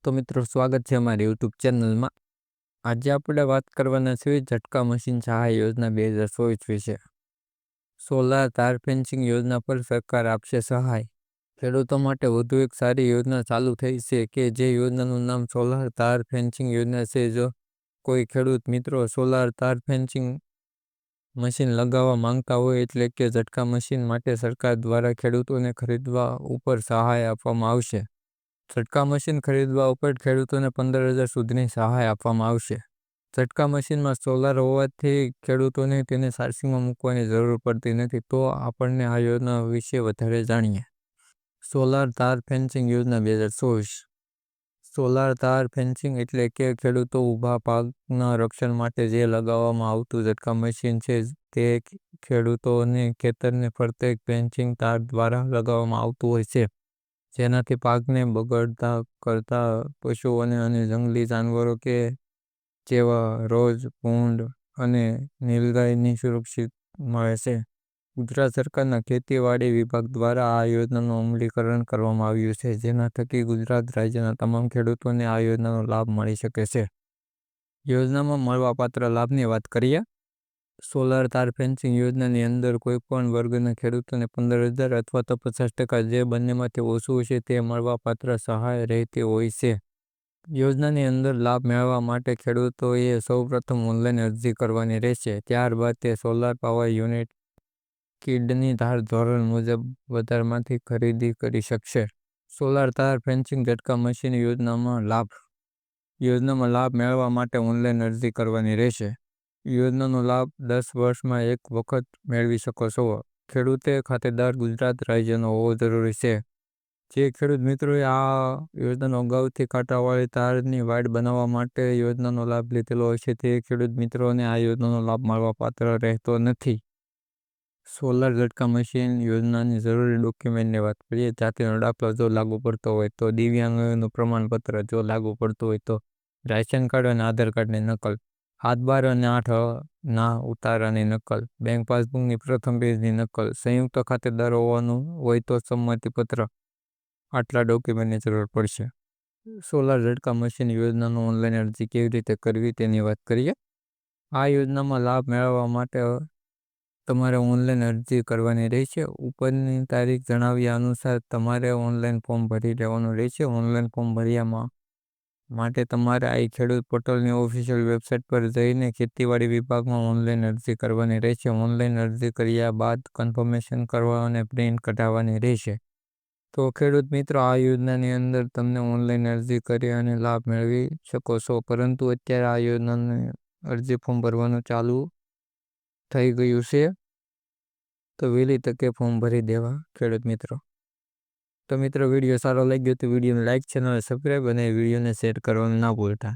તો મિત્રો સ્વાગત છે અમારી યુટ્યુબ ચેનલમાં। આજે આપણે વાત કરવાના છીએ ઝટકા મશીન સહાય યોજના 2024 વિશે। સોલાર તાર ફેન્સિંગ યોજના પર સરકાર આપશે સહાય। ખેડૂતો માટે વધુ એક સારી યોજના ચાલુ થઈ છે કે જે યોજનાનું નામ સોલાર તાર ફેન્સિંગ યોજના છે। જો કોઈ ખેડૂત મિત્રો સોલાર તાર ફેન્સિંગ મશીન લગાવવા માંગતા હોય એટલે કે ઝટકા મશીન માટે સરકાર દ્વારા ખેડૂતોને ખરીદવા ઉપર સહાય આપવામાં આવશે। ઝટકા મશીન ખરીદવા ઉપર ખેડૂતોને 15,000 સુધીની સહાય આપવામાં આવશે। ઝટકા મશીનમાં સોલાર હોવાથી ખેડૂતોને તેને ચાર્જિંગમાં મૂકવાની જરૂર પડતી નથી। તો આપણને આ યોજના વિશે વધારે જાણીએ। સોલાર તાર ફેન્સિંગ યોજના 2024। સોલાર તાર ફેન્સિંગ એટલે કે ખેડૂતો ઊભા પાકના રક્ષણ માટે જે લગાવવામાં આવતું ઝટકા મશીન છે। તે ખેડૂતોને ખેતરને ફરતે ફેન્સિંગ તાર દ્વારા લગાવવામાં આવતું હોય છે, જેનાથી પાકને બગડતા કરતા પશુઓને અને જંગલી જાનવરો કે જેવા રોજ, ભૂંડ અને નીલગાયની સુરક્ષિત મળે છે। ગુજરાત સરકારના ખેતીવાડી વિભાગ દ્વારા આ યોજનાનું અમલીકરણ કરવામાં આવ્યું છે, જેના થકી ગુજરાત રાજ્યના તમામ ખેડૂતોને આ યોજનાનો લાભ મળી શકે છે। યોજનામાં મળવાપાત્ર લાભની વાત કરીએ। સોલાર તાર ફેન્સિંગ યોજનાની અંદર કોઈપણ વર્ગના ખેડૂતોને 15,000 અથવા તો 50%, જે બંનેમાંથી ઓછું છે તે મળવાપાત્ર સહાય રહેતી હોય છે। યોજનાની અંદર લાભ મેળવવા માટે ખેડૂતોએ સૌપ્રથમ ઓનલાઈન અરજી કરવાની રહેશે। ત્યારબાદ તે સોલાર પાવર યુનિટ કિડની ધાર ધોરણ મુજબ બજારમાંથી ખરીદી કરી શકશે। સોલાર તાર ફેન્સિંગ ઝટકા મશીન યોજનામાં લાભ મેળવવા માટે ઓનલાઈન અરજી કરવાની રહેશે। યોજનાનો લાભ 10 વર્ષમાં એક વખત મેળવી શકો છો। ખેડૂતે ખાતેદાર ગુજરાત રાજ્યનો હોવો જરૂરી છે। જે ખેડૂત મિત્રોએ આ યોજનાનો અગાઉથી કાંટાવાળી તારની વાડ બનાવવા માટે યોજનાનો લાભ લીધેલો હોય છે, તે ખેડૂત મિત્રોને આ યોજનાનો લાભ મળવાપાત્ર રહેતો નથી। સોલાર ઝટકા મશીન યોજનાની જરૂરી ડોક્યુમેન્ટની વાત કરીએ। જાતિનો દાખલો જો લાગુ પડતો હોય તો, દિવ્યાંગનું પ્રમાણપત્ર જો લાગુ પડતું હોય તો, રાશન કાર્ડ અને આધાર કાર્ડની નકલ, 7/12 અને 8ના ઉતારાની નકલ, બેંક પાસબુકની પ્રથમ પેજની નકલ, સંયુક્ત ખાતેદાર હોવાનું હોય તો સંમતિપત્ર, આટલા ડોક્યુમેન્ટની જરૂર પડશે। સોલાર ઝટકા મશીન યોજનાનો ઓનલાઈન અરજી કેવી રીતે કરવી તેની વાત કરીએ। આ યોજનામાં લાભ મેળવવા માટે તમારે ઓનલાઈન અરજી કરવાની રહેશે। ઉપરની તારીખ જણાવ્યા અનુસાર તમારે ઓનલાઈન ફોર્મ ભરી લેવાનું રહેશે। ઓનલાઈન ફોર્મ ભર્યા માટે તમારે આઈ ખેડૂત પોર્ટલની ઓફિશિયલ વેબસાઇટ પર જઈને ખેતીવાડી વિભાગમાં ઓનલાઈન અરજી કરવાની રહેશે। ઓનલાઈન અરજી કર્યા બાદ કન્ફર્મેશન કરવા અને પ્રિન્ટ કઢાવવાની રહેશે। તો ખેડૂત મિત્રો, આ યોજનાની અંદર તમને ઓનલાઈન અરજી કરી અને લાભ મેળવી શકો છો, પરંતુ અત્યારે આ યોજનાની અરજી ફોર્મ ભરવાનું ચાલુ થઈ ગયું છે, તો વહેલી તકે ફોર્મ ભરી દેવા ખેડૂત મિત્રો। તો મિત્રો, વિડીયો સારો લાગ્યો તો વિડીયોને લાઇક, ચેનલ સબસ્ક્રાઈબ અને વિડીયોને શેર કરવાનું ના ભૂલતા।